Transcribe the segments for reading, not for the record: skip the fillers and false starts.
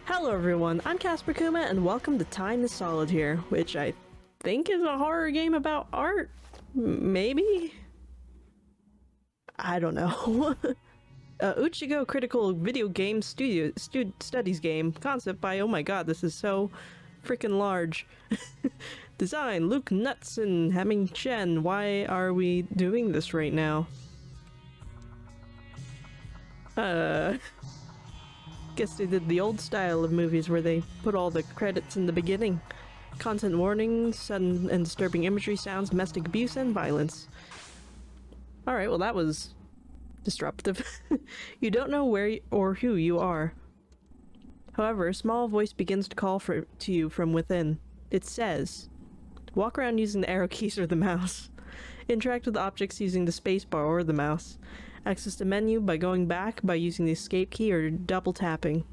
Hello everyone, I'm Casper Kuma and welcome to Time is Solid here, which I think is a horror game about art? Maybe? I don't know. Uchigo Critical Video Game Studies game. Concept by, oh my god, this is so freaking large. Design, Luke Nuts and Hemming Chen. Why are we doing this right now? Guess they did the old style of movies where they put all the credits in the beginning. Content warnings, sudden and disturbing imagery, sounds, domestic abuse, and violence. Alright, well that was disruptive. You don't know where or who you are. However, a small voice begins to call to you from within. It says, walk around using the arrow keys or the mouse. Interact with objects using the spacebar or the mouse. Access the menu by going back by using the escape key or double tapping.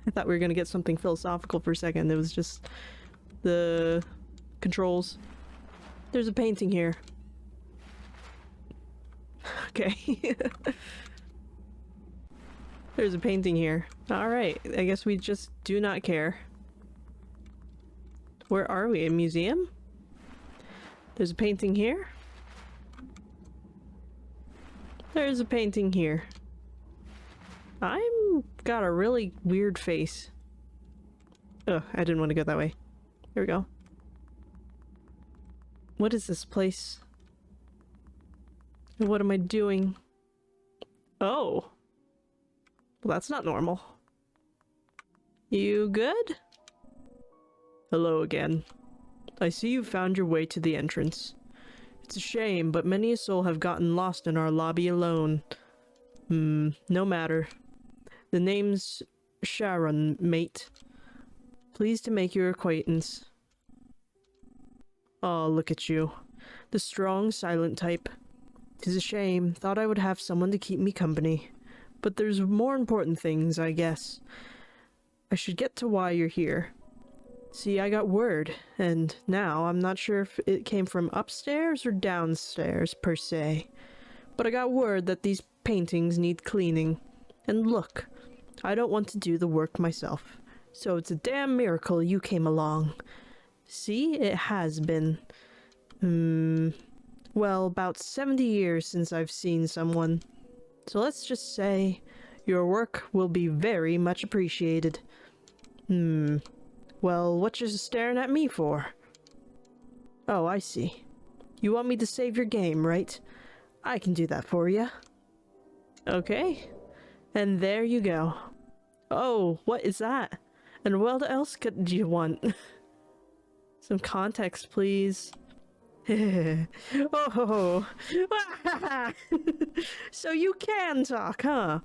I thought we were going to get something philosophical for a second. It was just the controls. There's a painting here. Okay. There's a painting here. Alright, I guess we just do not care. Where are we? A museum? There's a painting here. There's a painting here. I'm got a really weird face. Ugh, I didn't want to go that way. Here we go. What is this place? What am I doing? Oh. Well, that's not normal. You good? Hello again. I see you found your way to the entrance. It's a shame, but many a soul have gotten lost in our lobby alone. No matter. The name's Sharon, mate. Pleased to make your acquaintance. Oh, look at you. The strong, silent type. 'Tis a shame. Thought I would have someone to keep me company. But there's more important things, I guess. I should get to why you're here. See, I got word, and now I'm not sure if it came from upstairs or downstairs, per se. But I got word that these paintings need cleaning. And look, I don't want to do the work myself. So it's a damn miracle you came along. See, it has been. Well, about 70 years since I've seen someone. So let's just say, your work will be very much appreciated. Well, what you staring at me for? Oh, I see. You want me to save your game, right? I can do that for you. Okay. And there you go. Oh, what is that? And what else could you want? Some context, please. Oh, so you can talk, huh?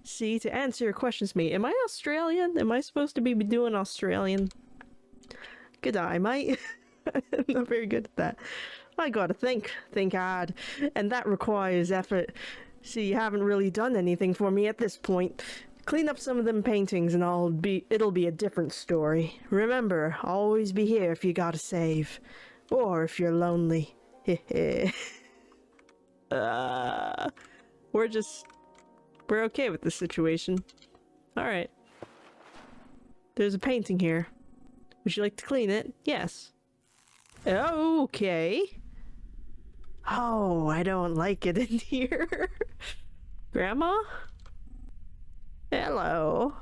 See, to answer your questions, mate, am I Australian? Am I supposed to be doing Australian? Good eye, mate. I'm not very good at that. I gotta think hard, and that requires effort. See, you haven't really done anything for me at this point. Clean up some of them paintings and it'll be a different story. Remember, always be here if you gotta save. Or if you're lonely. We're okay with this situation. Alright. There's a painting here. Would you like to clean it? Yes. Okay. Oh, I don't like it in here. Grandma? Hello.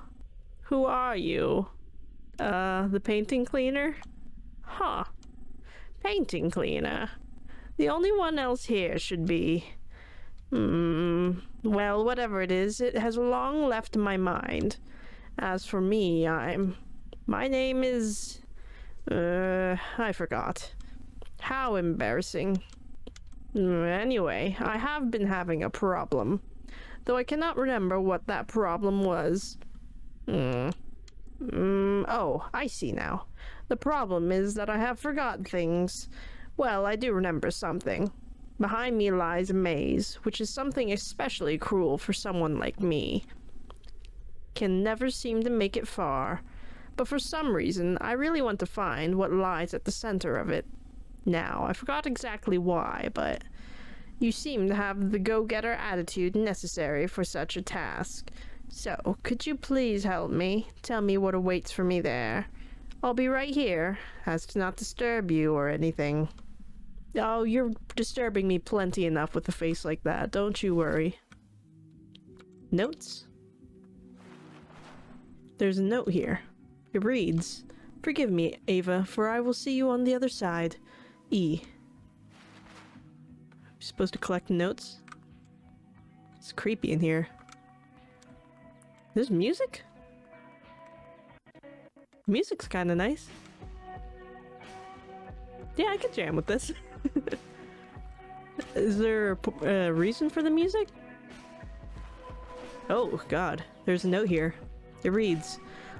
Who are you? The painting cleaner? Huh. Painting cleaner. The only one else here should be... well, whatever it is, it has long left my mind. As for me, my name is... I forgot. How embarrassing. Anyway, I have been having a problem. Though I cannot remember what that problem was. Oh, I see now. The problem is that I have forgotten things. Well, I do remember something. Behind me lies a maze, which is something especially cruel for someone like me. Can never seem to make it far. But for some reason, I really want to find what lies at the center of it. Now, I forgot exactly why, but you seem to have the go-getter attitude necessary for such a task. So, could you please help me? Tell me what awaits for me there. I'll be right here, as to not disturb you or anything. Oh, you're disturbing me plenty enough with a face like that, don't you worry. Notes? There's a note here. It reads, "Forgive me, Ava, for I will see you on the other side. E." You're supposed to collect notes? It's creepy in here. There's music? Music's kinda nice. Yeah, I could jam with this. Is there a reason for the music? Oh, God. There's a note here. It reads,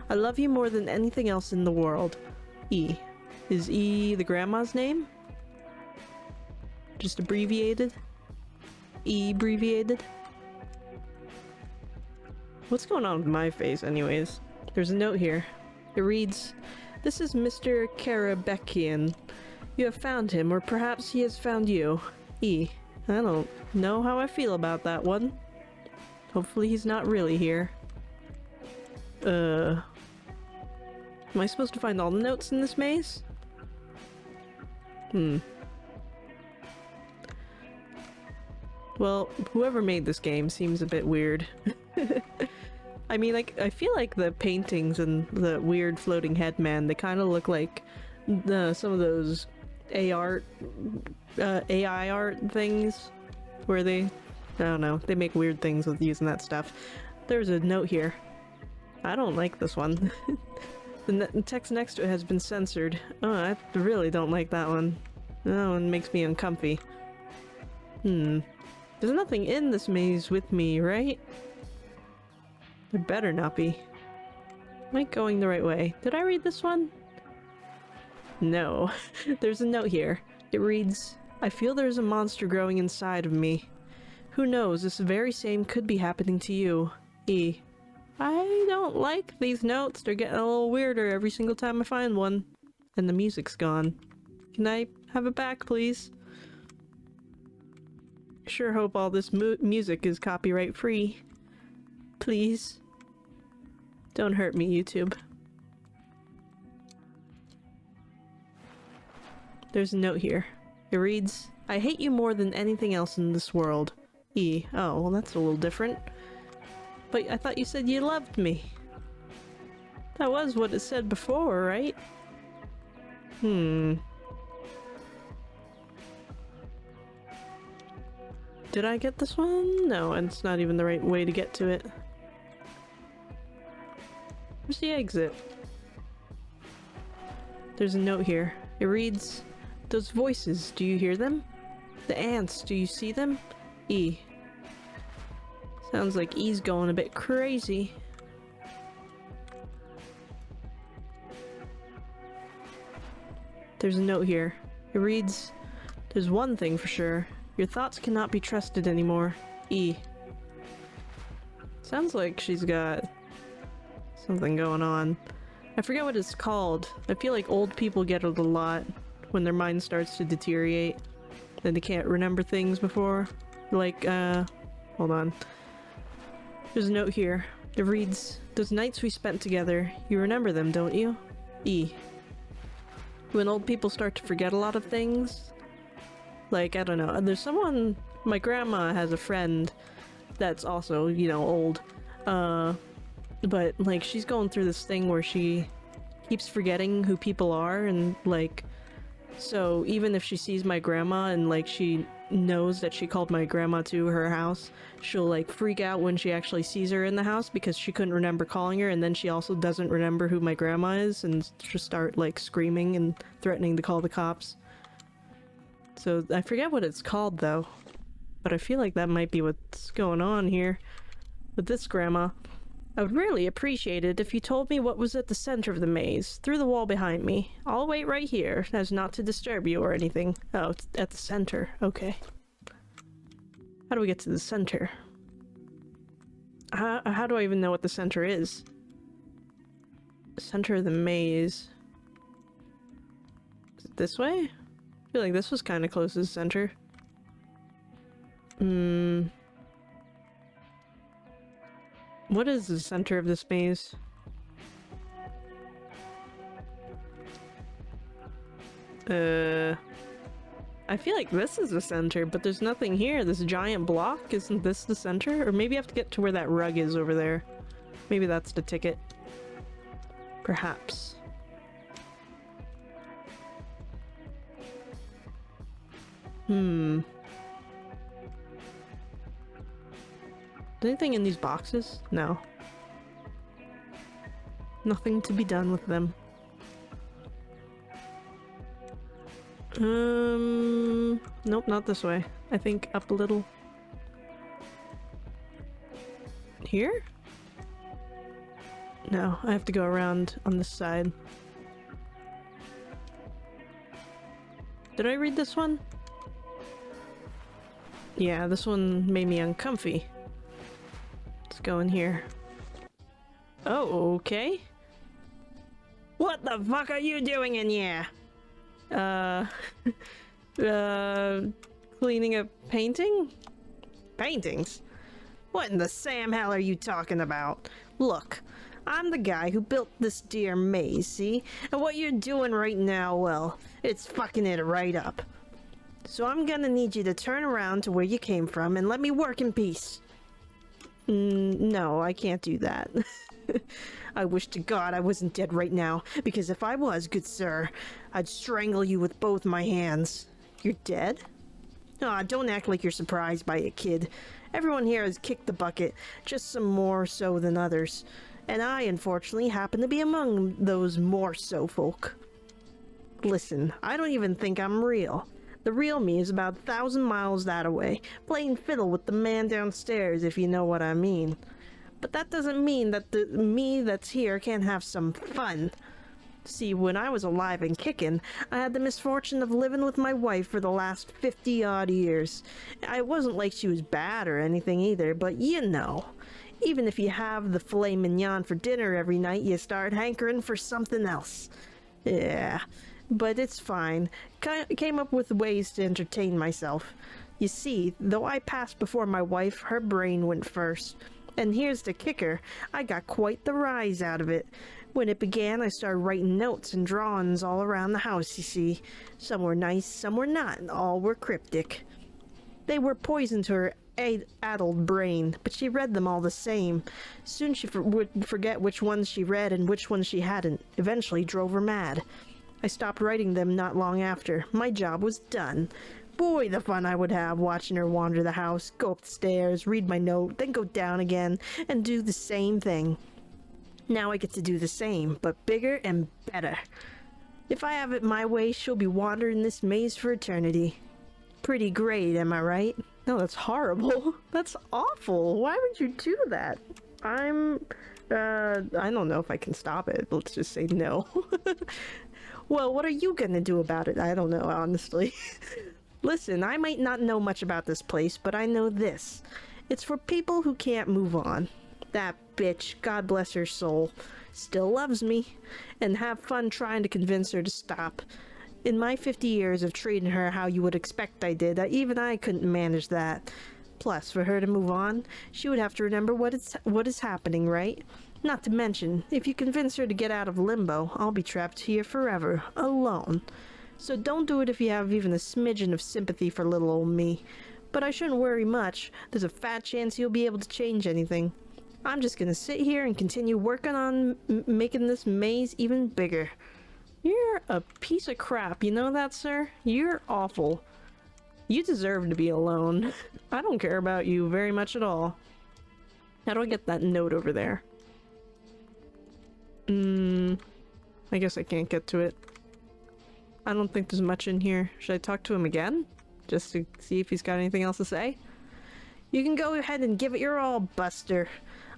"I love you more than anything else in the world. E." Is E the grandma's name? Just abbreviated? E-abbreviated? What's going on with my face, anyways? There's a note here. It reads, "This is Mr. Karabekian. You have found him, or perhaps he has found you. E." I don't know how I feel about that one. Hopefully he's not really here. Am I supposed to find all the notes in this maze? Well, whoever made this game seems a bit weird. I mean, like, I feel like the paintings and the weird floating headman, they kind of look like some of those AI art things, where they, I don't know, they make weird things with using that stuff. There's a note here. I don't like this one. The text next to it has been censored. Oh, I really don't like that one. That one makes me uncomfy. There's nothing in this maze with me, right? There better not be. Am I going the right way? Did I read this one? No. There's a note here. It reads, "I feel there's a monster growing inside of me. Who knows, this very same could be happening to you. E." I don't like these notes. They're getting a little weirder every single time I find one. And the music's gone. Can I have it back, please? Sure hope all this music is copyright free. Please. Don't hurt me, YouTube. There's a note here. It reads, "I hate you more than anything else in this world. E." Oh, well that's a little different. But I thought you said you loved me. That was what it said before, right? Did I get this one? No, and it's not even the right way to get to it. Where's the exit? There's a note here. It reads, "Those voices, do you hear them? The ants, do you see them? E." Sounds like E's going a bit crazy. There's a note here. It reads, "There's one thing for sure. Your thoughts cannot be trusted anymore. E." Sounds like she's got something going on. I forget what it's called. I feel like old people get it a lot when their mind starts to deteriorate. Then they can't remember things before. Like, hold on. There's a note here. It reads, "Those nights we spent together, you remember them, don't you? E." When old people start to forget a lot of things, like, I don't know, there's someone, my grandma has a friend that's also, you know, old, but, like, she's going through this thing where she keeps forgetting who people are, and, like, so even if she sees my grandma and, like, she knows that she called my grandma to her house, she'll, like, freak out when she actually sees her in the house because she couldn't remember calling her, and then she also doesn't remember who my grandma is, and she'll start, like, screaming and threatening to call the cops. So I forget what it's called, though, but I feel like that might be what's going on here with this grandma. "I would really appreciate it if you told me what was at the center of the maze, through the wall behind me. I'll wait right here, as not to disturb you or anything." Oh, it's at the center. Okay. How do we get to the center? How do I even know what the center is? Center of the maze. Is it this way? I feel like this was kind of close to the center. What is the center of this maze? I feel like this is the center, but there's nothing here. This giant block, isn't this the center? Or maybe I have to get to where that rug is over there. Maybe that's the ticket. Perhaps. Is anything in these boxes? No. Nothing to be done with them. Nope, not this way. I think up a little. Here? No, I have to go around on this side. Did I read this one? Yeah, this one made me uncomfy. Let's go in here. Oh, okay. What the fuck are you doing in here? Cleaning a painting? Paintings? What in the Sam hell are you talking about? Look, I'm the guy who built this dear maze, see? And what you're doing right now, well, it's fucking it right up. So I'm gonna need you to turn around to where you came from and let me work in peace. No, I can't do that. I wish to God I wasn't dead right now, because if I was, good sir, I'd strangle you with both my hands. You're dead? Aw, don't act like you're surprised by it, kid. Everyone here has kicked the bucket, just some more so than others. And I, unfortunately, happen to be among those more so folk. Listen, I don't even think I'm real. The real me is about 1,000 miles that away, playing fiddle with the man downstairs, if you know what I mean. But that doesn't mean that the me that's here can't have some fun. See, when I was alive and kicking, I had the misfortune of living with my wife for the last 50-odd years. I wasn't like she was bad or anything either, but you know. Even if you have the filet mignon for dinner every night, you start hankering for something else. Yeah, but it's fine. Came up with ways to entertain myself. You see, though I passed before my wife, her brain went first. And here's the kicker, I got quite the rise out of it. When it began, I started writing notes and drawings all around the house, you see. Some were nice, some were not, and all were cryptic. They were poison to her addled brain, but she read them all the same. Soon she would forget which ones she read and which ones she hadn't. Eventually drove her mad. I stopped writing them not long after. My job was done. Boy, the fun I would have watching her wander the house, go up the stairs, read my note, then go down again, and do the same thing. Now I get to do the same, but bigger and better. If I have it my way, she'll be wandering this maze for eternity. Pretty great, am I right? No, that's horrible. That's awful. Why would you do that? I don't know if I can stop it. Let's just say no. Well, what are you gonna do about it? I don't know, honestly. Listen, I might not know much about this place, but I know this. It's for people who can't move on. That bitch, God bless her soul, still loves me, and have fun trying to convince her to stop. In my 50 years of treating her how you would expect I did, even I couldn't manage that. Plus, for her to move on, she would have to remember what is happening, right? Not to mention, if you convince her to get out of limbo, I'll be trapped here forever, alone. So don't do it if you have even a smidgen of sympathy for little old me. But I shouldn't worry much. There's a fat chance you'll be able to change anything. I'm just gonna sit here and continue working on making this maze even bigger. You're a piece of crap, you know that, sir? You're awful. You deserve to be alone. I don't care about you very much at all. How do I get that note over there? I guess I can't get to it. I don't think there's much in here. Should I talk to him again? Just to see if he's got anything else to say? You can go ahead and give it your all, Buster.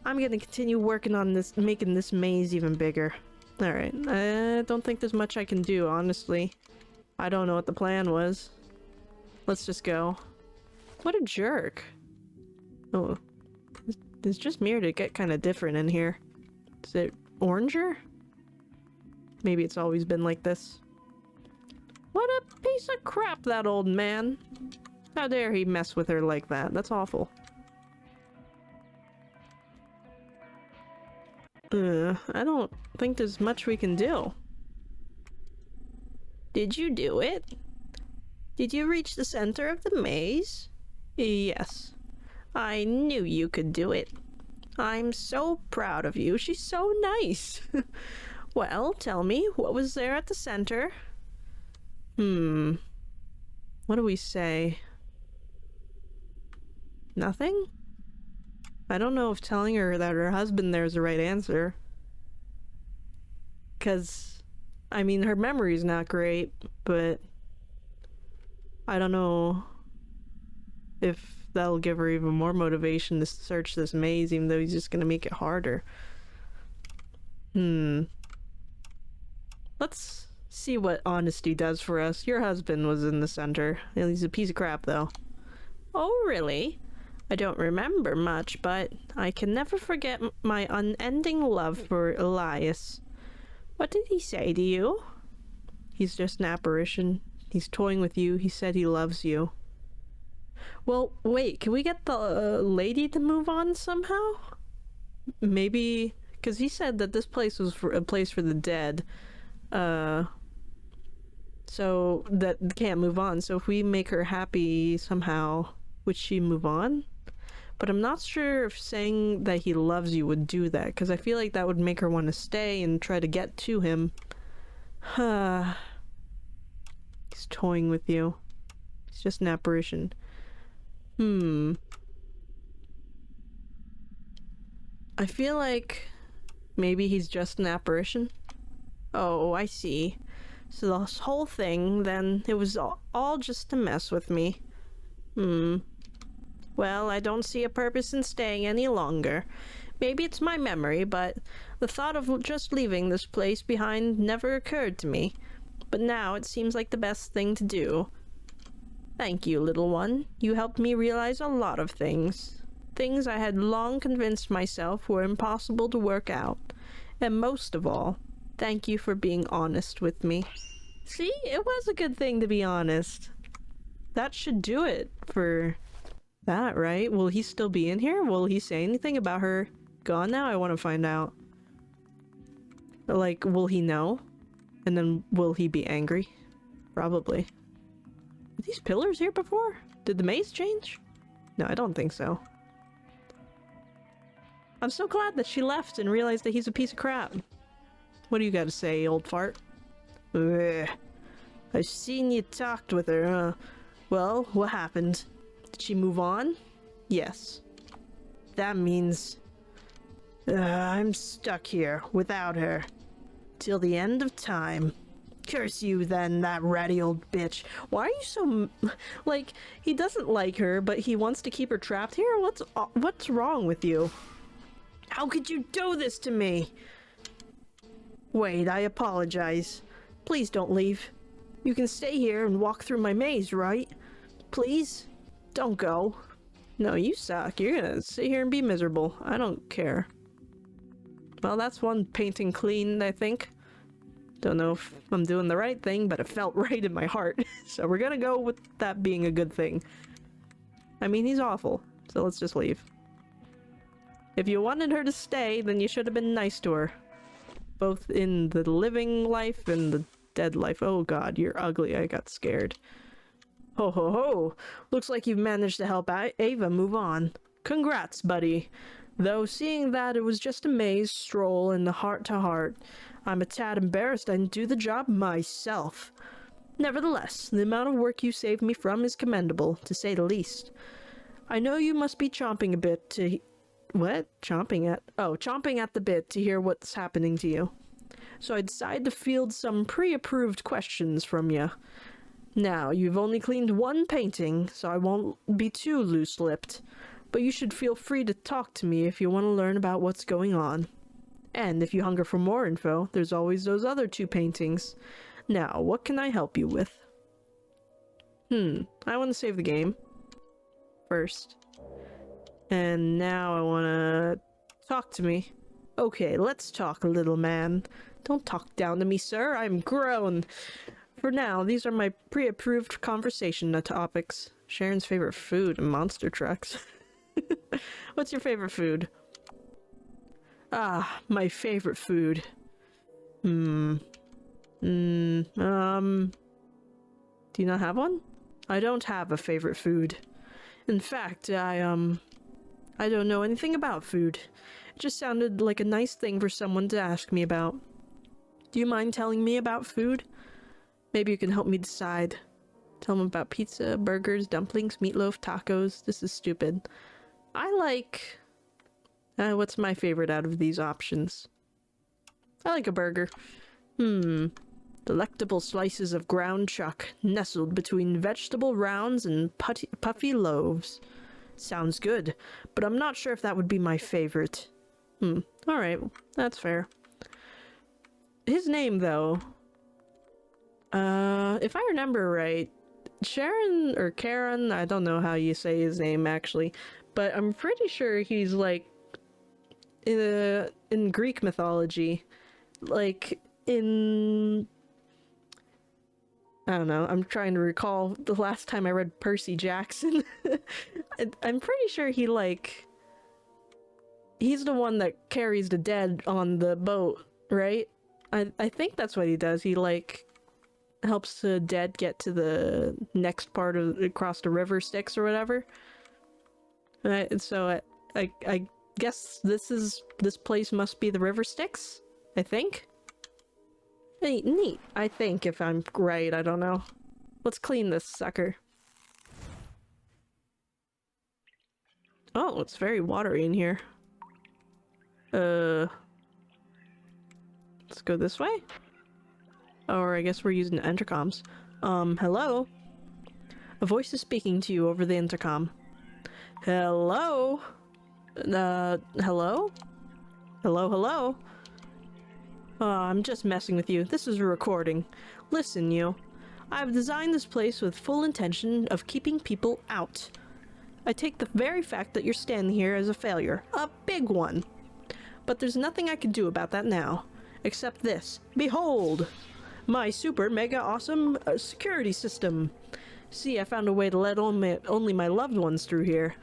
I'm gonna continue working on this, making this maze even bigger. Alright, I don't think there's much I can do, honestly. I don't know what the plan was. Let's just go. What a jerk. Oh, it's just me to get kind of different in here. Is it oranger? Maybe it's always been like this. What a piece of crap, that old man. How dare he mess with her like that? That's awful. I don't think there's much we can do. Did you do it? Did you reach the center of the maze? Yes. I knew you could do it. I'm so proud of you. She's so nice. Well, tell me, what was there at the center? What do we say? Nothing? I don't know if telling her that her husband there is the right answer. 'Cause, I mean, her memory's not great, but I don't know if that'll give her even more motivation to search this maze, even though he's just gonna make it harder. Let's see what honesty does for us. Your husband was in the center. He's a piece of crap, though. Oh, really? I don't remember much, but I can never forget my unending love for Elias. What did he say to you? He's just an apparition. He's toying with you. He said he loves you. Well, wait, can we get the lady to move on somehow? Maybe, because he said that this place was for a place for the dead. So that can't move on. So if we make her happy somehow, would she move on? But I'm not sure if saying that he loves you would do that, because I feel like that would make her want to stay and try to get to him. He's toying with you. He's just an apparition. I feel like maybe he's just an apparition. Oh, I see. So this whole thing, then, it was all just to mess with me. Well, I don't see a purpose in staying any longer. Maybe it's my memory, but the thought of just leaving this place behind never occurred to me. But now it seems like the best thing to do. Thank you, little one. You helped me realize a lot of things. Things I had long convinced myself were impossible to work out. And most of all, thank you for being honest with me. See, it was a good thing to be honest. That should do it for that, right? Will he still be in here? Will he say anything about her gone now? I want to find out. Like, will he know? And then will he be angry? Probably. Were these pillars here before? Did the maze change? No, I don't think so. I'm so glad that she left and realized that he's a piece of crap. What do you got to say, old fart? Ugh. I've seen you talked with her, huh? Well, what happened? Did she move on? Yes. That means... I'm stuck here, without her. Till the end of time. Curse you then, that ratty old bitch. Why are you so... like, he doesn't like her, but he wants to keep her trapped here? What's wrong with you? How could you do this to me? Wait, I apologize. Please don't leave. You can stay here and walk through my maze, right? Please? Don't go. No, you suck. You're gonna sit here and be miserable. I don't care. Well, that's one painting clean, I think. Don't know if I'm doing the right thing, but it felt right in my heart. So we're gonna go with that being a good thing. I mean, he's awful, so let's just leave. If you wanted her to stay, then you should have been nice to her. Both in the living life and the dead life. Oh god, you're ugly. I got scared. Ho ho ho! Looks like you've managed to help Ava move on. Congrats, buddy. Though seeing that it was just a maze stroll in the heart-to-heart, I'm a tad embarrassed I didn't do the job myself. Nevertheless, the amount of work you saved me from is commendable, to say the least. I know you must be chomping a bit to... What? Chomping at? Oh, chomping at the bit to hear what's happening to you. So I decided to field some pre-approved questions from you. Now, you've only cleaned one painting, so I won't be too loose-lipped. But you should feel free to talk to me if you want to learn about what's going on. And if you hunger for more info, there's always those other 2 paintings. Now, what can I help you with? I want to save the game. First. And now I want to talk to me. Okay, let's talk, little man. Don't talk down to me, sir. I'm grown. For now, these are my pre-approved conversation topics. Sharon's favorite food and monster trucks. What's your favorite food? Ah, my favorite food. Do you not have one? I don't have a favorite food. In fact, I don't know anything about food. It just sounded like a nice thing for someone to ask me about. Do you mind telling me about food? Maybe you can help me decide. Tell them about pizza, burgers, dumplings, meatloaf, tacos. This is stupid. I like... what's my favorite out of these options? I like a burger. Delectable slices of ground chuck, nestled between vegetable rounds and puffy loaves. Sounds good, but I'm not sure if that would be my favorite. Alright, that's fair. His name, though... if I remember right, Sharon, or Karen, I don't know how you say his name, actually, but I'm pretty sure he's, like, in Greek mythology, like, in... I don't know, I'm trying to recall the last time I read Percy Jackson. I'm pretty sure he, like... He's the one that carries the dead on the boat, right? I think that's what he does. He, like, helps the dead get to the next part of across the river Styx or whatever. So I guess this place must be the river Styx, I think. Neat. I think, if I'm right, I don't know. Let's clean this sucker. Oh, it's very watery in here. Let's go this way? Or I guess we're using the intercoms. Hello? A voice is speaking to you over the intercom. Hello? Hello? Hello? I'm just messing with you. This is a recording. Listen, you. I've designed this place with full intention of keeping people out. I take the very fact that you're standing here as a failure. A big one. But there's nothing I can do about that now. Except this. Behold! My super mega awesome security system. See, I found a way to let only my loved ones through here.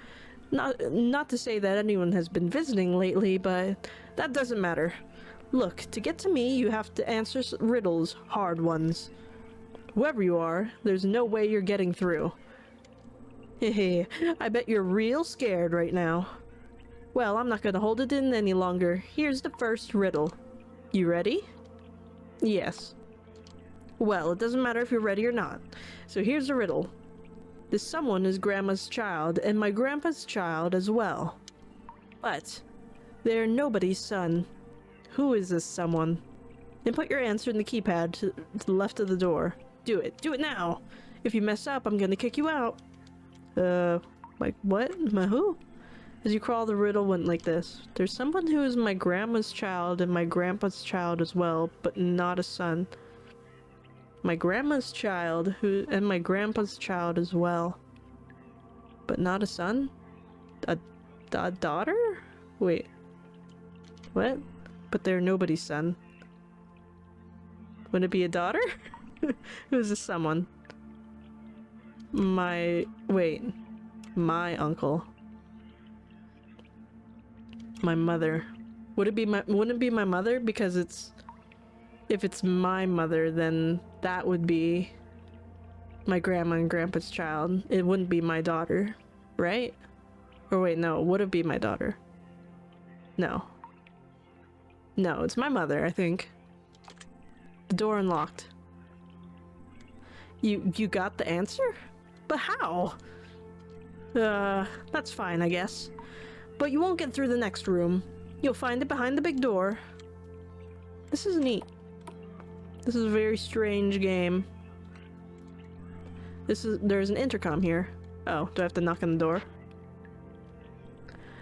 Not to say that anyone has been visiting lately, but that doesn't matter. Look, to get to me, you have to answer riddles, hard ones. Whoever you are, there's no way you're getting through. Hehe, I bet you're real scared right now. Well, I'm not gonna hold it in any longer. Here's the first riddle. You ready? Yes. Well, it doesn't matter if you're ready or not. So here's the riddle. This someone is Grandma's child, and my grandpa's child as well. But they're nobody's son. Who is this someone? And put your answer in the keypad to the left of the door. Do it. Do it now! If you mess up, I'm gonna kick you out. Like what? My who? As you crawl, the riddle went like this. There's someone who is my grandma's child and my grandpa's child as well, but not a son. My grandma's child and my grandpa's child as well, but not a son? A daughter? Wait. What? But they're nobody's son. Would it be a daughter? Who's this someone? My uncle. My mother. Wouldn't it be my mother? Because if it's my mother, then that would be my grandma and grandpa's child. It wouldn't be my daughter, right? Or wait, no, would it be my daughter? No. No, it's my mother, I think. The door unlocked. You got the answer? But how? That's fine, I guess. But you won't get through the next room. You'll find it behind the big door. This is neat. This is a very strange game. There's an intercom here. Oh, do I have to knock on the door?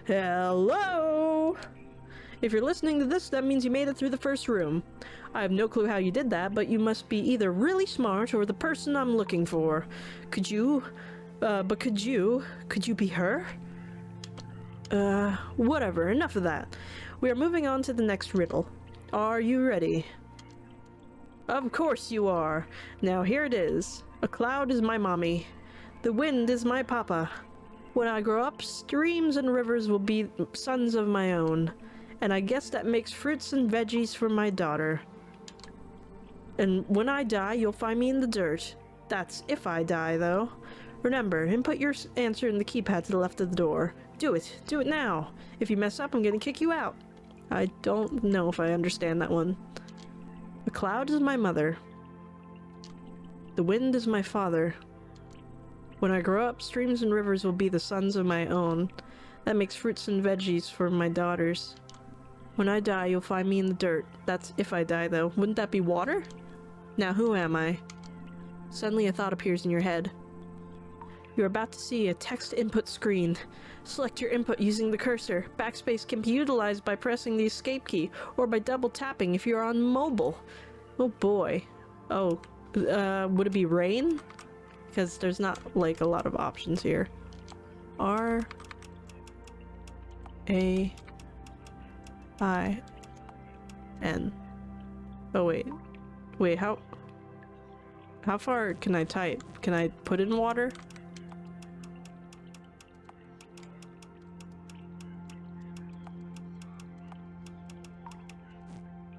Hello? If you're listening to this, that means you made it through the first room. I have no clue how you did that, but you must be either really smart or the person I'm looking for. Could you be her? Whatever, enough of that. We are moving on to the next riddle. Are you ready? Of course you are. Now here it is. A cloud is my mommy. The wind is my papa. When I grow up, streams and rivers will be sons of my own. And I guess that makes fruits and veggies for my daughter. And when I die, you'll find me in the dirt. That's if I die, though. Remember, input your answer in the keypad to the left of the door. Do it. Do it now. If you mess up, I'm gonna kick you out. I don't know if I understand that one. The cloud is my mother. The wind is my father. When I grow up, streams and rivers will be the sons of my own. That makes fruits and veggies for my daughters. When I die, you'll find me in the dirt. That's if I die, though. Wouldn't that be water? Now who am I? Suddenly a thought appears in your head. You're about to see a text input screen. Select your input using the cursor. Backspace can be utilized by pressing the escape key, or by double tapping if you're on mobile. Oh boy. Oh, would it be rain? Because there's not, like, a lot of options here. R A I N. Oh wait. Wait, how far can I type? Can I put in water?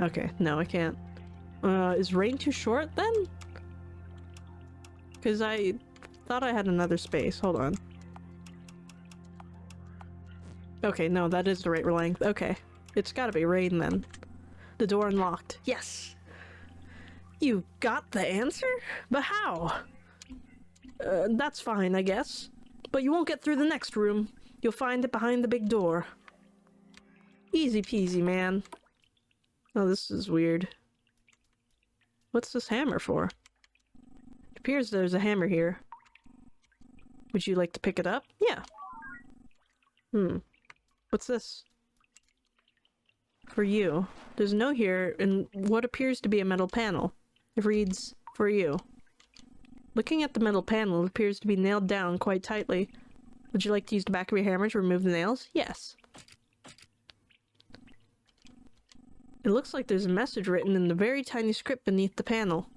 Okay, no, I can't. Is rain too short then? Because I thought I had another space. Hold on. Okay, no, that is the right length. Okay. It's gotta be rain then. The door unlocked. Yes! You got the answer? But how? That's fine, I guess. But you won't get through the next room. You'll find it behind the big door. Easy peasy, man. Oh, this is weird. What's this hammer for? It appears there's a hammer here. Would you like to pick it up? Yeah. What's this? For you. There's a note here in what appears to be a metal panel. It reads, for you. Looking at the metal panel, it appears to be nailed down quite tightly. Would you like to use the back of your hammer to remove the nails? Yes. It looks like there's a message written in the very tiny script beneath the panel.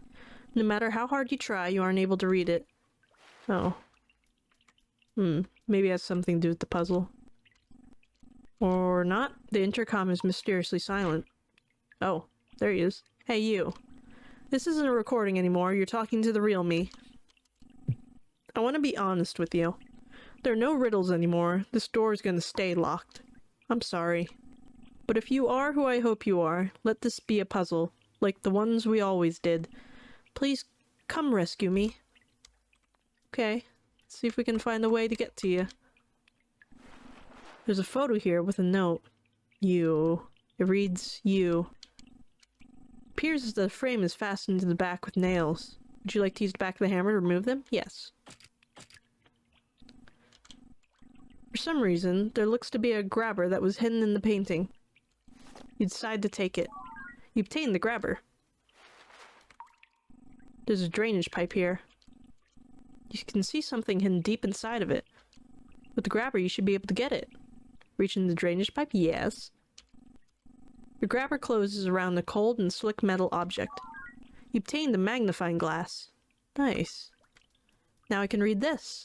No matter how hard you try, you aren't able to read it. Oh. Maybe it has something to do with the puzzle. Or not. The intercom is mysteriously silent. Oh, there he is. Hey, you. This isn't a recording anymore. You're talking to the real me. I want to be honest with you. There are no riddles anymore. This door is going to stay locked. I'm sorry. But if you are who I hope you are, let this be a puzzle, like the ones we always did. Please come rescue me. Okay, let's see if we can find a way to get to you. There's a photo here with a note. You. It reads, you. Appears as the frame is fastened to the back with nails. Would you like to use the back of the hammer to remove them? Yes. For some reason, there looks to be a grabber that was hidden in the painting. You decide to take it. You obtain the grabber. There's a drainage pipe here. You can see something hidden deep inside of it. With the grabber, you should be able to get it. Reach in the drainage pipe? Yes. The grabber closes around the cold and slick metal object. You obtain the magnifying glass. Nice. Now I can read this.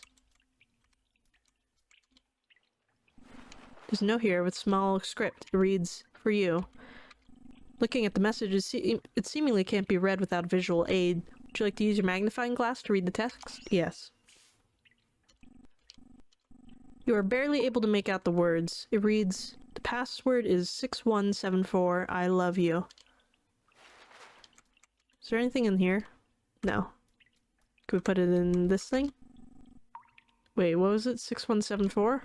There's a note here with small script. It reads, for you. Looking at the messages, it seemingly can't be read without visual aid. Would you like to use your magnifying glass to read the text? Yes. You are barely able to make out the words. It reads, the password is 6174, I love you. Is there anything in here? No. Could we put it in this thing? Wait, what was it? 6174?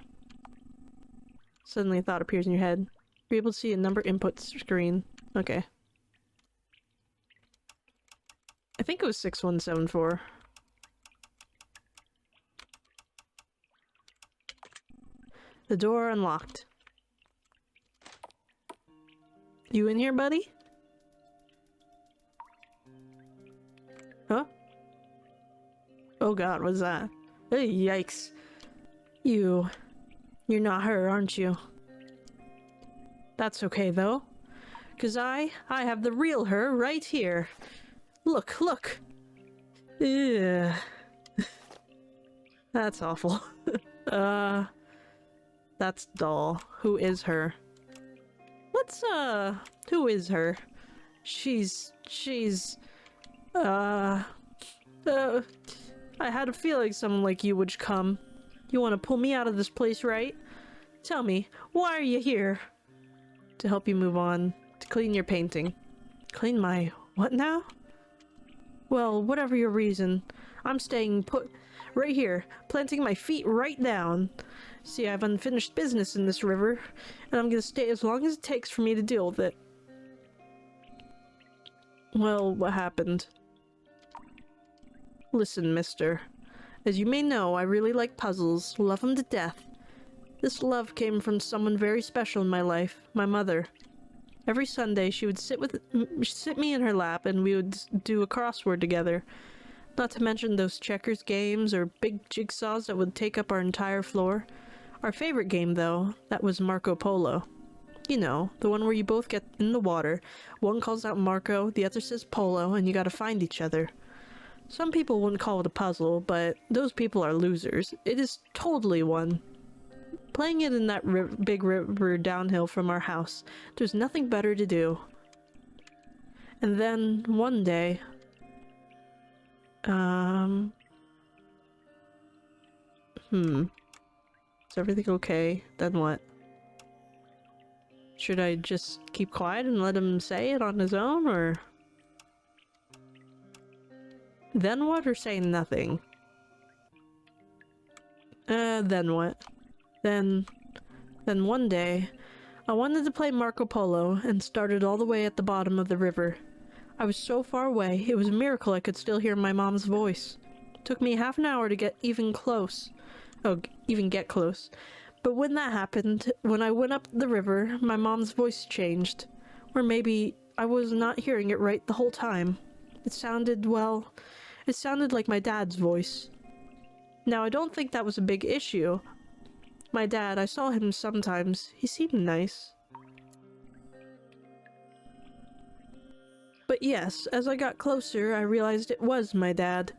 Suddenly a thought appears in your head. You're able to see a number input screen. Okay. I think it was 6174. The door unlocked. You in here, buddy? Huh? Oh god, what's that? Hey, yikes. You're not her, aren't you? That's okay, though. 'Cause I have the real her right here. Look, look! Ugh. That's awful. That's dull. Who is her? who is her? Uh, I had a feeling someone like you would come. You want to pull me out of this place, right? Tell me, why are you here? To help you move on. To clean your painting. Clean my... what now? Well, whatever your reason, I'm staying put right here, planting my feet right down. See, I have unfinished business in this river, and I'm gonna stay as long as it takes for me to deal with it. Well, what happened? Listen, mister. As you may know, I really like puzzles, love them to death. This love came from someone very special in my life, my mother. Every Sunday, she would sit me in her lap and we would do a crossword together. Not to mention those checkers games or big jigsaws that would take up our entire floor. Our favorite game, though, that was Marco Polo. You know, the one where you both get in the water, one calls out Marco, the other says Polo, and you gotta find each other. Some people wouldn't call it a puzzle, but those people are losers. It is totally one. Playing it in that big river downhill from our house, there's nothing better to do. And then, one day... Is everything okay? Then what? Should I just keep quiet and let him say it on his own, or... Then what, or say nothing? Then what? Then one day, I wanted to play Marco Polo and started all the way at the bottom of the river. I was so far away, it was a miracle I could still hear my mom's voice. It took me half an hour to get even close. Even get close. But when that happened, when I went up the river, my mom's voice changed. Or maybe I was not hearing it right the whole time. It sounded like my dad's voice. Now, I don't think that was a big issue. My dad, I saw him sometimes. He seemed nice. But yes, as I got closer, I realized it was my dad.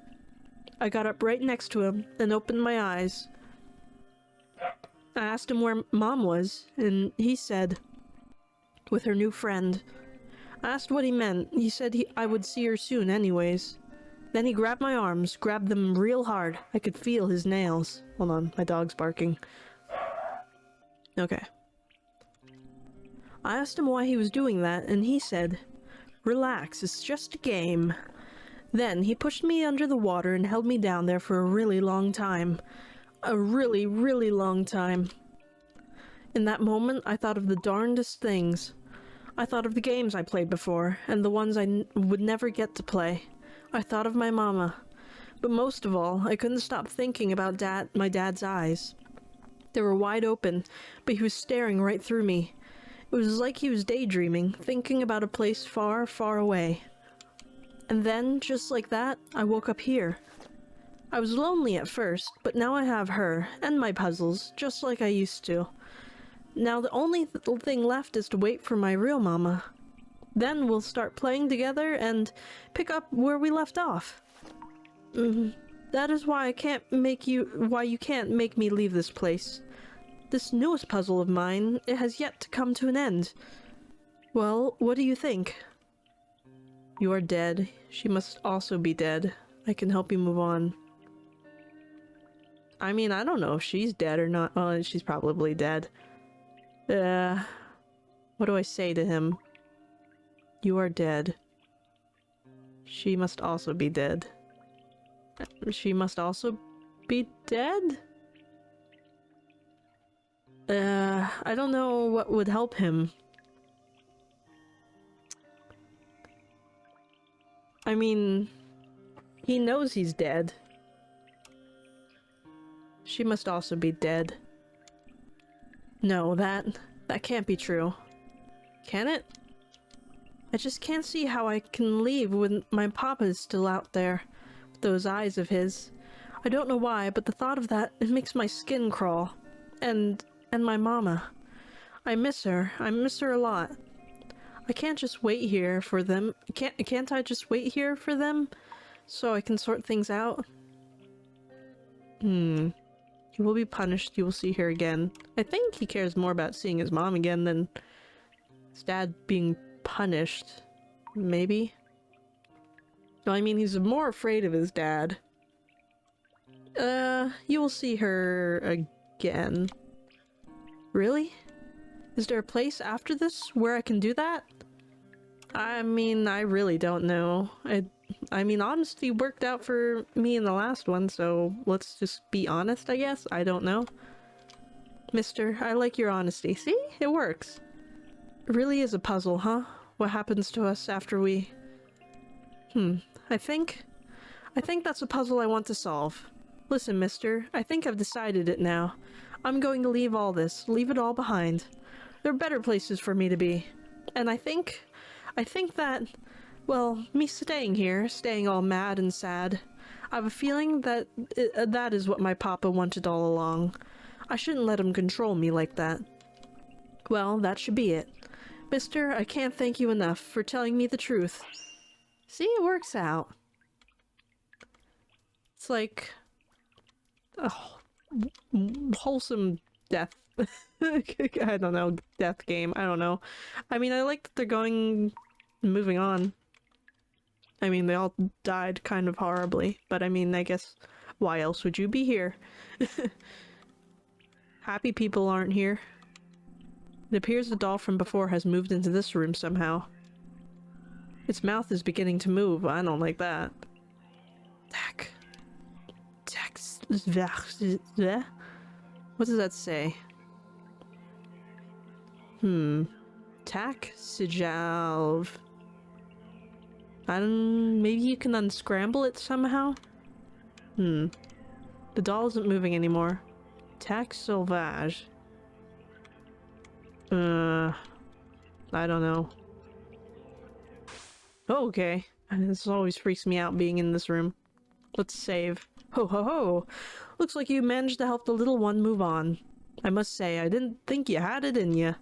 I got up right next to him and opened my eyes. I asked him where Mom was, and he said, with her new friend. I asked what he meant. He said I would see her soon anyways. Then he grabbed my arms, grabbed them real hard. I could feel his nails. Hold on, my dog's barking. Okay. I asked him why he was doing that, and he said, "Relax, it's just a game." Then he pushed me under the water and held me down there for a really long time. A really, really long time. In that moment, I thought of the darndest things. I thought of the games I played before, and the ones I would never get to play. I thought of my mama. But most of all, I couldn't stop thinking about my dad's eyes. They were wide open, but he was staring right through me. It was like he was daydreaming, thinking about a place far, far away. And then, just like that, I woke up here. I was lonely at first, but now I have her, and my puzzles, just like I used to. Now the only thing left is to wait for my real mama. Then we'll start playing together and pick up where we left off. That is why you can't make me leave this place. This newest puzzle of mine, it has yet to come to an end. Well, what do you think? You are dead. She must also be dead. I can help you move on. I mean, I don't know if she's dead or not. Oh, she's probably dead. What do I say to him? You are dead. She must also be dead. She must also be dead? I don't know what would help him. I mean, he knows he's dead. She must also be dead. No, that can't be true. Can it? I just can't see how I can leave when my papa is still out there, with those eyes of his. I don't know why, but the thought of that, it makes my skin crawl. And my mama. I miss her. I miss her a lot. I can't just wait here for them. Can't I just wait here for them so I can sort things out? You will be punished. You will see her again. I think he cares more about seeing his mom again than His dad being punished. Maybe? No, I mean, he's more afraid of his dad. You will see her again. Really? Is there a place after this where I can do that? I mean, I really don't know. I mean, honesty worked out for me in the last one, so let's just be honest, I guess? I don't know. Mister, I like your honesty. See? It works. It really is a puzzle, huh? What happens to us after we... I think that's a puzzle I want to solve. Listen, mister, I think I've decided it now. I'm going to leave all this, leave it all behind. There are better places for me to be. And I think that, well, me staying here, staying all mad and sad, I have a feeling that that is what my papa wanted all along. I shouldn't let him control me like that. Well, that should be it. Mister, I can't thank you enough for telling me the truth. See, it works out. It's like a wholesome death. I don't know, death game. I don't know. I mean, I like that they're moving on. I mean, they all died kind of horribly, but I mean, I guess, why else would you be here? Happy people aren't here. It appears the doll from before has moved into this room somehow. Its mouth is beginning to move. I don't like that. What does that say? Tak Sijalv. Maybe you can unscramble it somehow? The doll isn't moving anymore. Tak Sauvage. I don't know. Oh, okay. This always freaks me out being in this room. Let's save. Ho ho ho! Looks like you managed to help the little one move on. I must say, I didn't think you had it in you.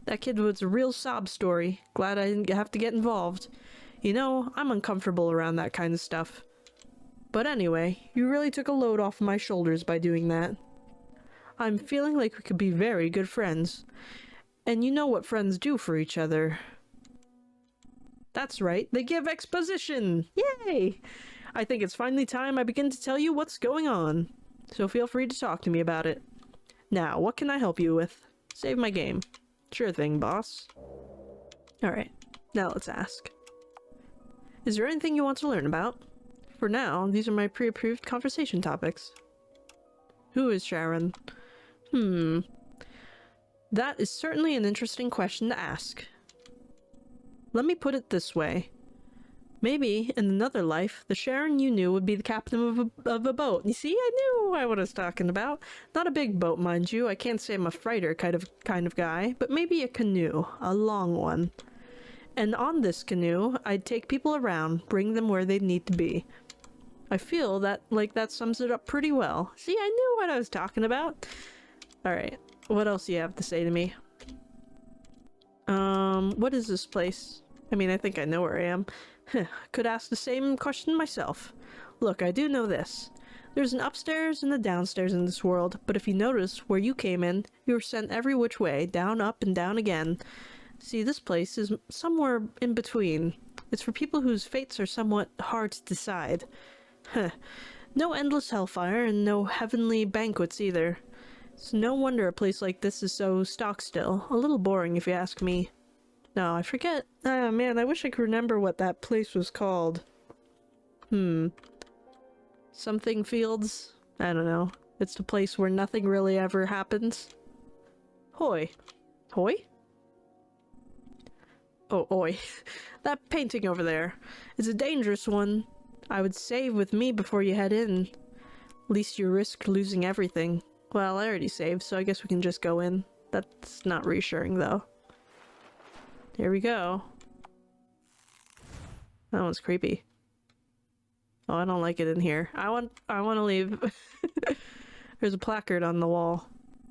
That kid was a real sob story. Glad I didn't have to get involved. You know, I'm uncomfortable around that kind of stuff. But anyway, you really took a load off my shoulders by doing that. I'm feeling like we could be very good friends. And you know what friends do for each other. That's right, they give exposition! Yay! I think it's finally time I begin to tell you what's going on. So feel free to talk to me about it. Now, what can I help you with? Save my game. Sure thing, boss. Alright, now let's ask. Is there anything you want to learn about? For now, these are my pre-approved conversation topics. Who is Sharon? That is certainly an interesting question to ask. Let me put it this way. Maybe, in another life, the Sharon you knew would be the captain of a boat. You see, I knew what I was talking about. Not a big boat, mind you. I can't say I'm a freighter kind of guy, but maybe a canoe. A long one. And on this canoe, I'd take people around, bring them where they'd need to be. I feel that sums it up pretty well. See, I knew what I was talking about. Alright, what else do you have to say to me? What is this place? I mean, I think I know where I am. Could ask the same question myself. Look, I do know this. There's an upstairs and a downstairs in this world, but if you notice where you came in, you were sent every which way, down, up, and down again. See, this place is somewhere in between. It's for people whose fates are somewhat hard to decide. No endless hellfire and no heavenly banquets either. It's no wonder a place like this is so stock-still. A little boring if you ask me. No, I forget. Ah, man, I wish I could remember what that place was called. Something Fields? I don't know. It's the place where nothing really ever happens. Hoi. Hoi? Oh, oi. That painting over there. It's a dangerous one. I would save with me before you head in. Least you risk losing everything. Well, I already saved, so I guess we can just go in. That's not reassuring, though. Here we go. That one's creepy. Oh, I don't like it in here. I want to leave. There's a placard on the wall.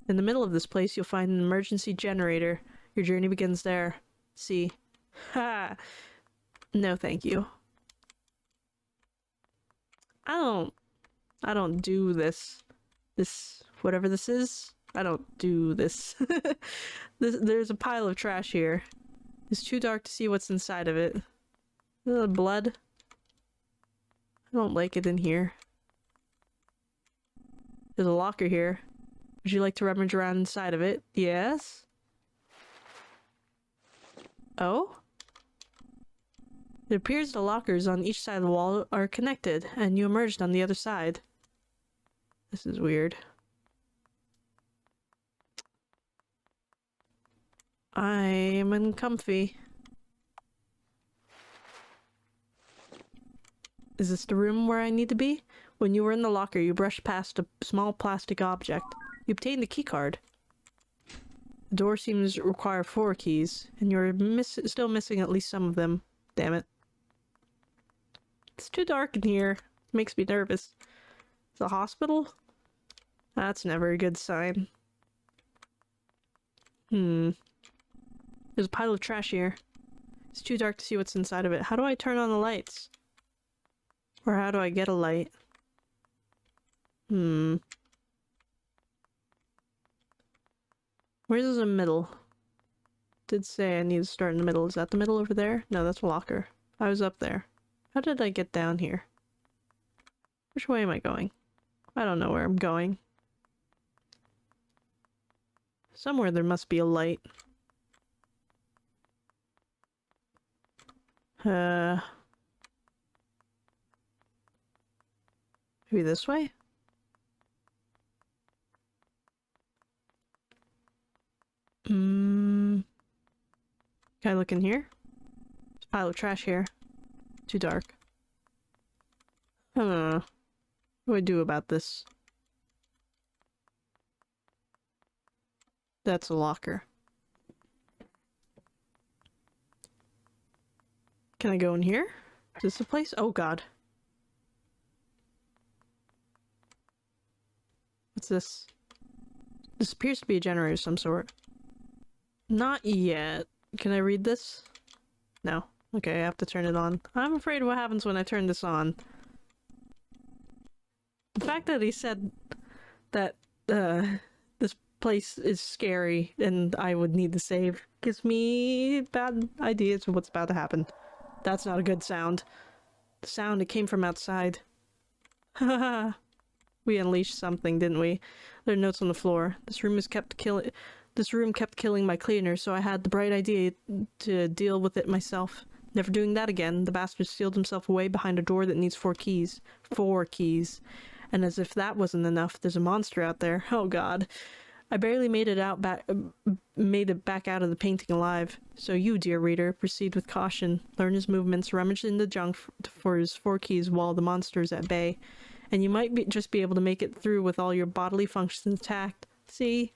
In the middle of this place, you'll find an emergency generator. Your journey begins there. See. Ha! No, thank you. I don't do this. Whatever this is, I don't do this. There's a pile of trash here. It's too dark to see what's inside of it. Blood. I don't like it in here. There's a locker here. Would you like to rummage around inside of it? Yes? Oh? It appears the lockers on each side of the wall are connected, and you emerged on the other side. This is weird. I'm uncomfy. Is this the room where I need to be? When you were in the locker, you brushed past a small plastic object. You obtained a keycard. The door seems to require 4 keys, and you're still missing at least some of them. Damn it. It's too dark in here. It makes me nervous. The hospital? That's never a good sign. There's a pile of trash here. It's too dark to see what's inside of it. How do I turn on the lights? Or how do I get a light? Where's the middle? Did say I need to start in the middle. Is that the middle over there? No, that's a locker. I was up there. How did I get down here? Which way am I going? I don't know where I'm going. Somewhere there must be a light. Maybe this way? Can I look in here? There's a pile of trash here. Too dark. What do I do about this? That's a locker. Can I go in here? Is this the place? Oh god. What's this? This appears to be a generator of some sort. Not yet. Can I read this? No. Okay, I have to turn it on. I'm afraid of what happens when I turn this on. The fact that he said that this place is scary and I would need to save gives me bad ideas of what's about to happen. That's not a good sound. The sound, it came from outside. Haha. We unleashed something, didn't we? There are notes on the floor. This room kept killing my cleaner, so I had the bright idea to deal with it myself. Never doing that again. The bastard sealed himself away behind a door that needs 4 keys. 4 keys. And as if that wasn't enough, there's a monster out there. Oh god. I barely made it back out of the painting alive. So you, dear reader, proceed with caution. Learn his movements, rummage in the junk for his 4 keys while the monster is at bay. And you might just be able to make it through with all your bodily functions intact. See?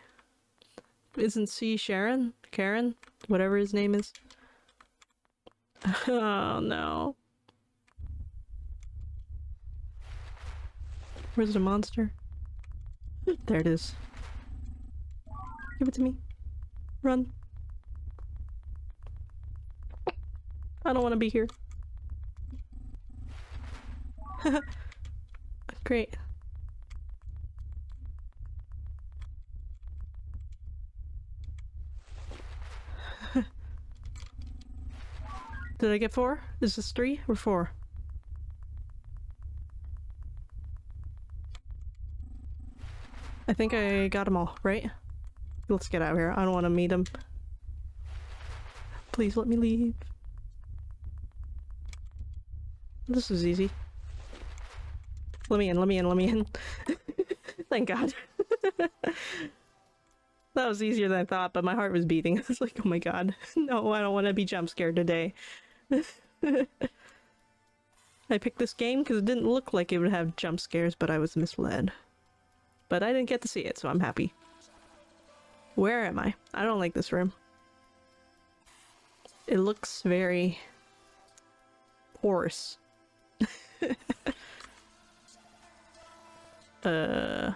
Isn't C Sharon? Karen? Whatever his name is. Oh no. Where's the monster? There it is. Give it to me. Run. I don't want to be here. Great. Did I get 4? Is this 3 or 4? I think I got them all, right? Let's get out of here. I don't want to meet him. Please let me leave. This is easy. Let me in, let me in, let me in. Thank God. That was easier than I thought, but my heart was beating. I was like, oh my god. No, I don't want to be jump scared today. I picked this game because it didn't look like it would have jump scares, but I was misled. But I didn't get to see it, so I'm happy. Where am I? I don't like this room. It looks very porous. This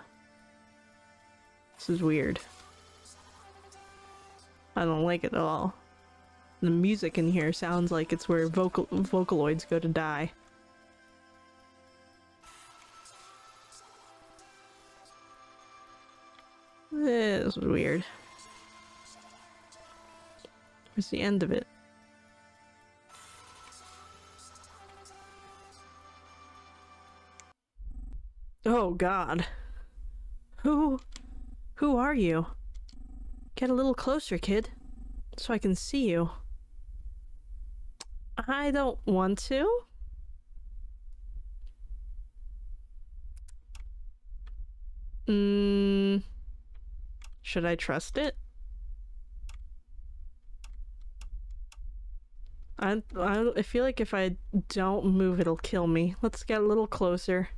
is weird. I don't like it at all. The music in here sounds like it's where Vocaloids go to die. This is weird. Where's the end of it? Oh God. Who are you? Get a little closer, kid, so I can see you. I don't want to. Should I trust it? I feel like if I don't move, it'll kill me. Let's get a little closer.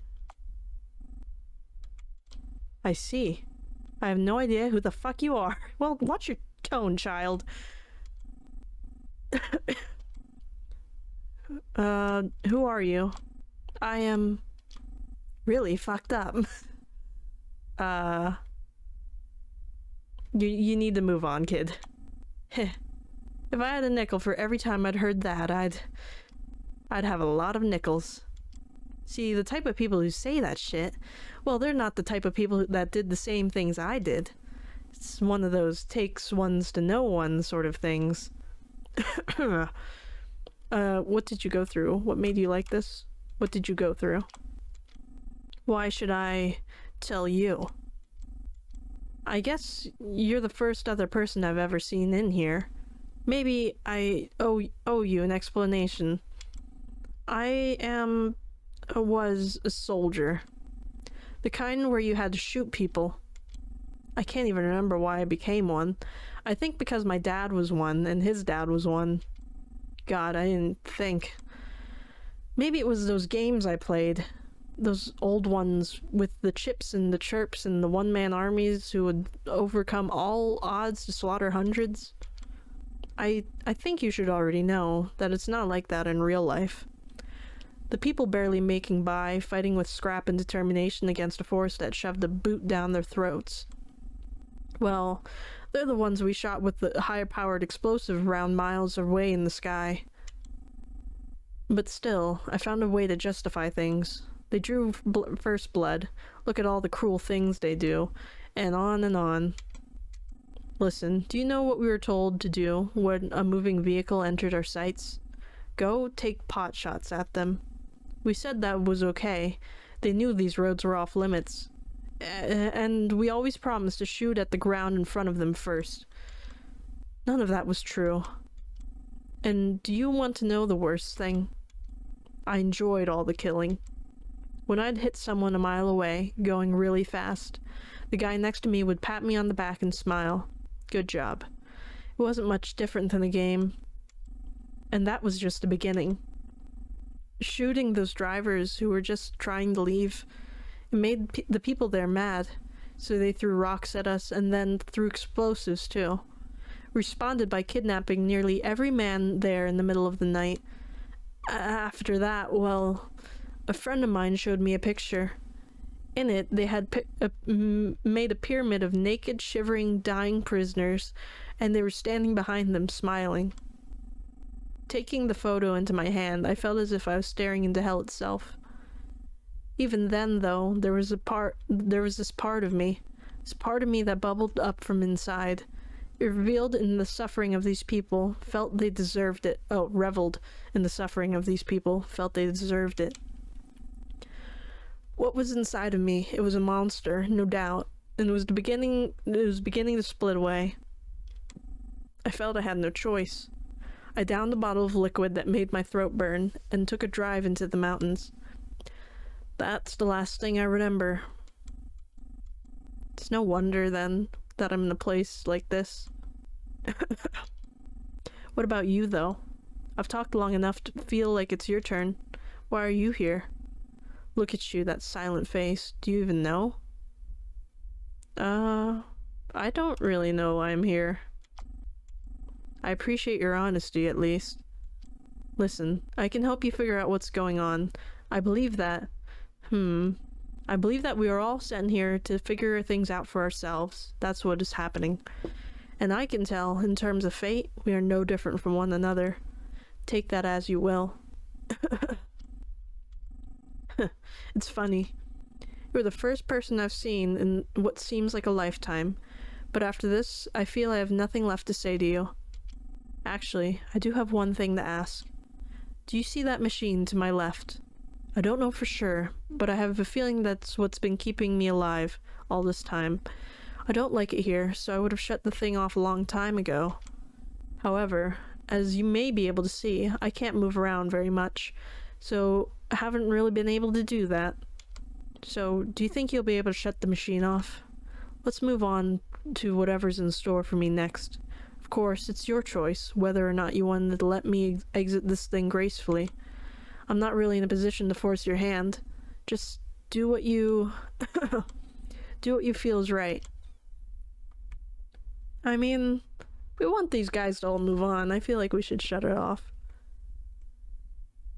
I see. I have no idea who the fuck you are. Well, watch your tone, child. Who are you? I am really fucked up. You need to move on, kid. Heh. If I had a nickel for every time I'd heard that, I'd have a lot of nickels. See, the type of people who say that shit, well, they're not the type of people that did the same things I did. It's one of those takes ones to know one sort of things. What did you go through? What made you like this? What did you go through? Why should I tell you? I guess you're the first other person I've ever seen in here. Maybe I owe you an explanation. I was a soldier. The kind where you had to shoot people. I can't even remember why I became one. I think because my dad was one, and his dad was one. God, I didn't think. Maybe it was those games I played. Those old ones with the chips and the chirps and the one-man armies who would overcome all odds to slaughter hundreds. I think you should already know that it's not like that in real life. The people barely making by, fighting with scrap and determination against a force that shoved a boot down their throats. Well, they're the ones we shot with the higher-powered explosive around miles away in the sky. But still, I found a way to justify things. They drew first blood. Look at all the cruel things they do. And on and on. Listen, do you know what we were told to do when a moving vehicle entered our sights? Go take pot shots at them. We said that was okay. They knew these roads were off limits. And we always promised to shoot at the ground in front of them first. None of that was true. And do you want to know the worst thing? I enjoyed all the killing. When I'd hit someone a mile away, going really fast, the guy next to me would pat me on the back and smile. Good job. It wasn't much different than a game. And that was just the beginning. Shooting those drivers who were just trying to leave, it made the people there mad, so they threw rocks at us and then threw explosives too. Responded by kidnapping nearly every man there in the middle of the night. After that, well, a friend of mine showed me a picture. In it, they had made a pyramid of naked, shivering, dying prisoners, and they were standing behind them, smiling. Taking the photo into my hand, I felt as if I was staring into hell itself. Even then, though, there was this part of me that bubbled up from inside. It reveled in the suffering of these people, felt they deserved it. Oh, reveled in the suffering of these people, felt they deserved it. What was inside of me? It was a monster, no doubt, and it was beginning to split away. I felt I had no choice. I downed a bottle of liquid that made my throat burn, and took a drive into the mountains. That's the last thing I remember. It's no wonder, then, that I'm in a place like this. What about you, though? I've talked long enough to feel like it's your turn. Why are you here? Look at you, that silent face. Do you even know? I don't really know why I'm here. I appreciate your honesty, at least. Listen, I can help you figure out what's going on. I believe that... I believe that we are all sent here to figure things out for ourselves. That's what is happening. And I can tell, in terms of fate, we are no different from one another. Take that as you will. It's funny. You're the first person I've seen in what seems like a lifetime. But after this, I feel I have nothing left to say to you. Actually, I do have one thing to ask. Do you see that machine to my left? I don't know for sure, but I have a feeling that's what's been keeping me alive all this time. I don't like it here, so I would have shut the thing off a long time ago. However, as you may be able to see, I can't move around very much, so I haven't really been able to do that. So, do you think you'll be able to shut the machine off? Let's move on to whatever's in store for me next. Of course, it's your choice whether or not you wanted to let me exit this thing gracefully. I'm not really in a position to force your hand. Just do what you... do what you feel is right. I mean, we want these guys to all move on. I feel like we should shut it off.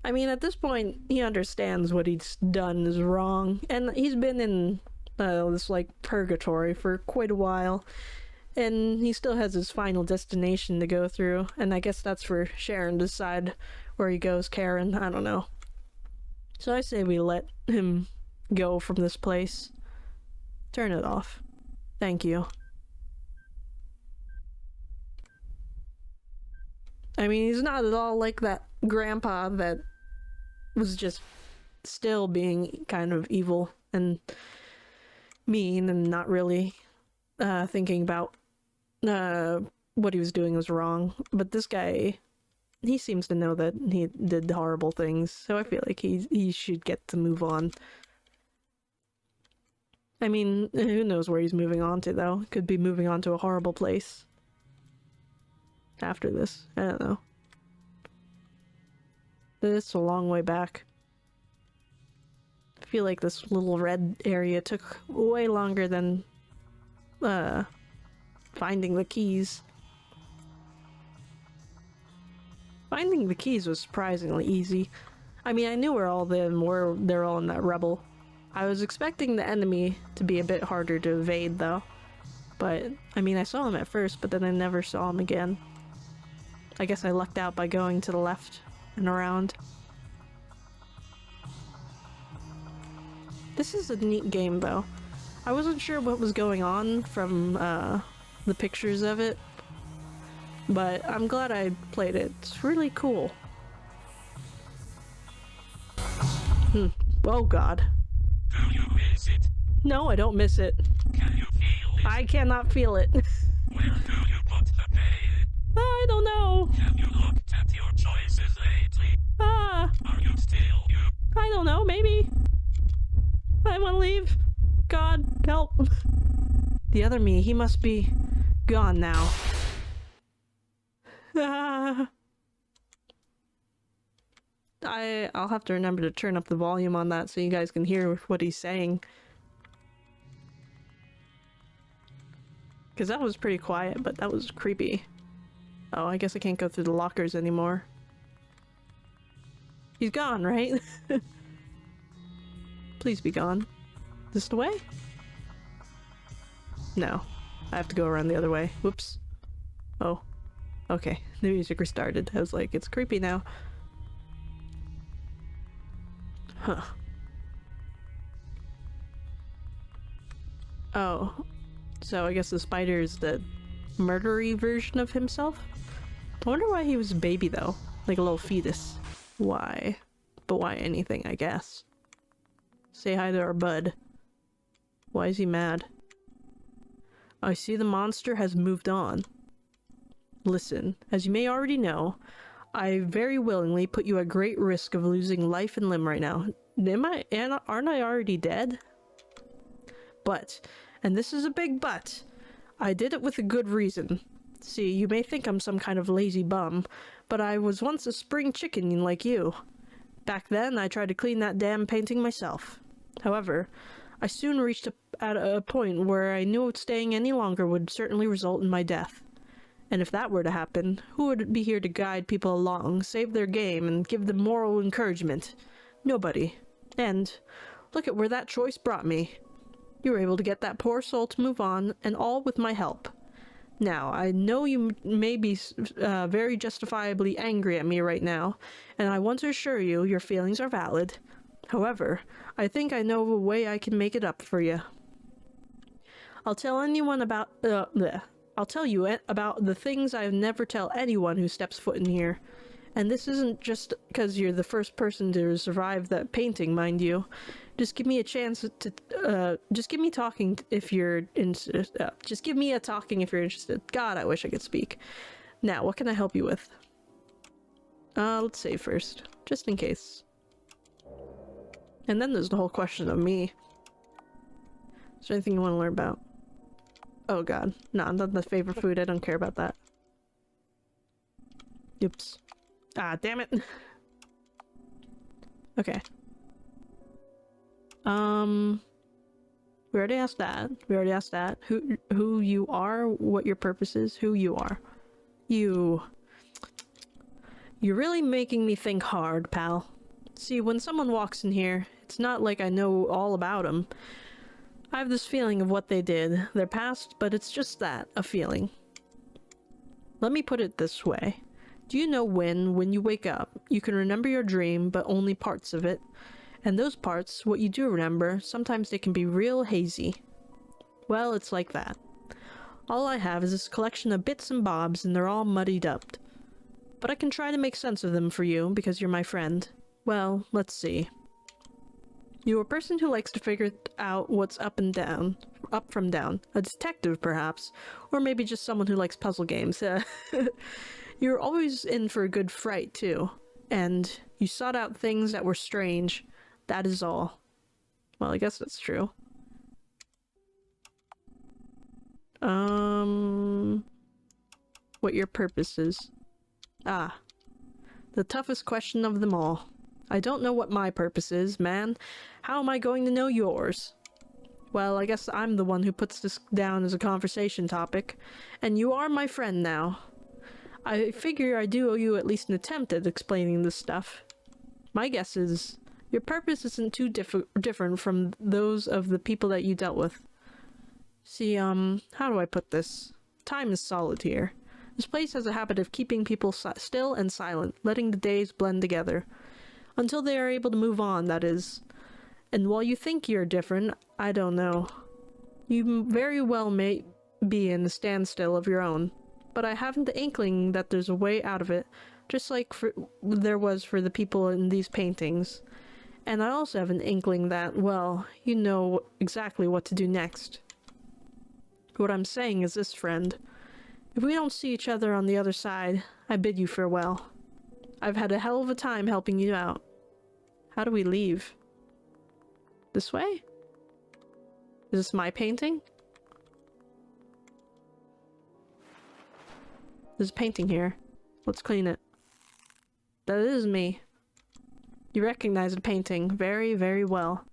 I mean, at this point, he understands what he's done is wrong. And he's been in this, like, purgatory for quite a while. And he still has his final destination to go through. And I guess that's for Sharon to decide where he goes, Karen. I don't know. So I say we let him go from this place. Turn it off. Thank you. I mean, he's not at all like that grandpa that was just still being kind of evil and mean and not really thinking about what he was doing was wrong. But this guy, he seems to know that he did horrible things, so I feel like he should get to move on. I mean, who knows where he's moving on to, though? Could be moving on to a horrible place after this. I don't know. This is a long way back. I feel like this little red area took way longer than finding the keys. Finding the keys was surprisingly easy. I mean, I knew where all of them were. They're all in that rubble. I was expecting the enemy to be a bit harder to evade, though. But, I mean, I saw him at first, but then I never saw him again. I guess I lucked out by going to the left and around. This is a neat game, though. I wasn't sure what was going on from the pictures of it, but I'm glad I played it. It's really cool. Oh god. Do you miss it? No, I don't miss it. Can you feel it? I cannot feel it. Where do you put the pain? I don't know. Have you looked at your choices lately? Are you still you? I don't know, maybe. I want to leave. God, help. The other me, he must be gone now. I'll have to remember to turn up the volume on that so you guys can hear what he's saying. Because that was pretty quiet, but that was creepy. Oh, I guess I can't go through the lockers anymore. He's gone, right? Please be gone. This the way? No. I have to go around the other way. Whoops. Oh. Okay. The music restarted. I was like, it's creepy now. Huh. Oh. So I guess the spider is the murdery version of himself? I wonder why he was a baby, though. Like a little fetus. Why? But why anything, I guess. Say hi to our bud. Why is he mad? I see the monster has moved on. Listen, as you may already know, I very willingly put you at great risk of losing life and limb right now. Aren't I already dead? But, and this is a big but, I did it with a good reason. See, you may think I'm some kind of lazy bum, but I was once a spring chicken like you. Back then, I tried to clean that damn painting myself. However, I soon reached at a point where I knew staying any longer would certainly result in my death. And if that were to happen, who would be here to guide people along, save their game, and give them moral encouragement? Nobody. And look at where that choice brought me. You were able to get that poor soul to move on, and all with my help. Now, I know you may be very justifiably angry at me right now, and I want to assure you your feelings are valid. However, I think I know a way I can make it up for you. I'll tell you about the things I never tell anyone who steps foot in here. And this isn't just because you're the first person to survive that painting, mind you. Just give me a chance to, just give me talking if you're interested. Just give me a talking if you're interested. God, I wish I could speak. Now, what can I help you with? Let's save first, just in case. And then there's the whole question of me. Is there anything you want to learn about? Oh god. No, not the favorite food. I don't care about that. Oops. Ah, damn it. Okay. We already asked that. We already asked that. Who you are, what your purpose is, who you are. You're really making me think hard, pal. See, when someone walks in here, it's not like I know all about them. I have this feeling of what they did, their past, but it's just that, a feeling. Let me put it this way. Do you know when you wake up, you can remember your dream, but only parts of it? And those parts, what you do remember, sometimes they can be real hazy. Well, it's like that. All I have is this collection of bits and bobs, and they're all muddied up. But I can try to make sense of them for you, because you're my friend. Well, let's see. You're a person who likes to figure out what's up and down, up from down. A detective, perhaps. Or maybe just someone who likes puzzle games. You're always in for a good fright, too. And you sought out things that were strange. That is all. Well, I guess that's true. What your purpose is. Ah. The toughest question of them all. I don't know what my purpose is, man. How am I going to know yours? Well, I guess I'm the one who puts this down as a conversation topic. And you are my friend now. I figure I do owe you at least an attempt at explaining this stuff. My guess is, your purpose isn't too different from those of the people that you dealt with. See, how do I put this? Time is solid here. This place has a habit of keeping people still and silent, letting the days blend together. Until they are able to move on, that is. And while you think you're different, I don't know. You very well may be in a standstill of your own. But I haven't the inkling that there's a way out of it, just like there was for the people in these paintings. And I also have an inkling that, well, you know exactly what to do next. What I'm saying is this, friend. If we don't see each other on the other side, I bid you farewell. I've had a hell of a time helping you out. How do we leave? This way? Is this my painting? There's a painting here. Let's clean it. That is me. You recognize the painting very, very well.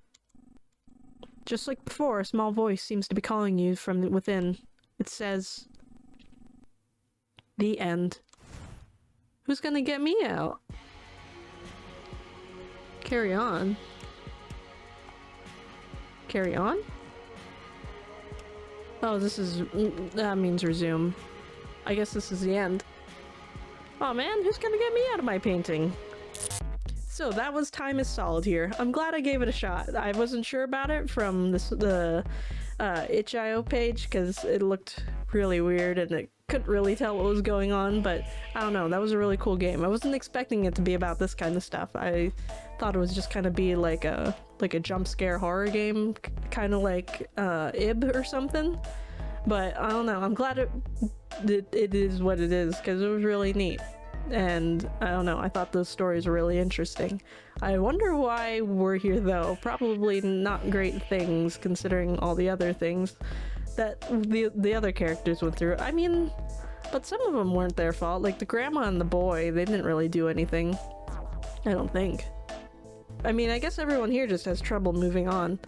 Just like before, a small voice seems to be calling you from within. It says... The end. Who's gonna get me out? Carry on. Carry on? Oh, this is... that means resume. I guess this is the end. Oh man, who's gonna get me out of my painting? So that was Time is Solid here. I'm glad I gave it a shot. I wasn't sure about it from the itch.io page because it looked really weird and it couldn't really tell what was going on, but I don't know, that was a really cool game. I wasn't expecting it to be about this kind of stuff. I thought it was just kind of be like a jump scare horror game, kind of like Ib or something. But I don't know, I'm glad it is what it is because it was really neat. And I don't know, I thought those stories were really interesting. I wonder why we're here though. Probably not great things considering all the other things that the other characters went through. I mean, but some of them weren't their fault. Like the grandma and the boy, they didn't really do anything. I don't think. I mean, I guess everyone here just has trouble moving on.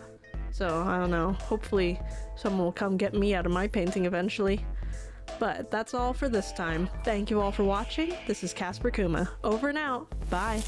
So, I don't know. Hopefully someone will come get me out of my painting eventually. But that's all for this time. Thank you all for watching. This is Casper Kuma. Over and out. Bye.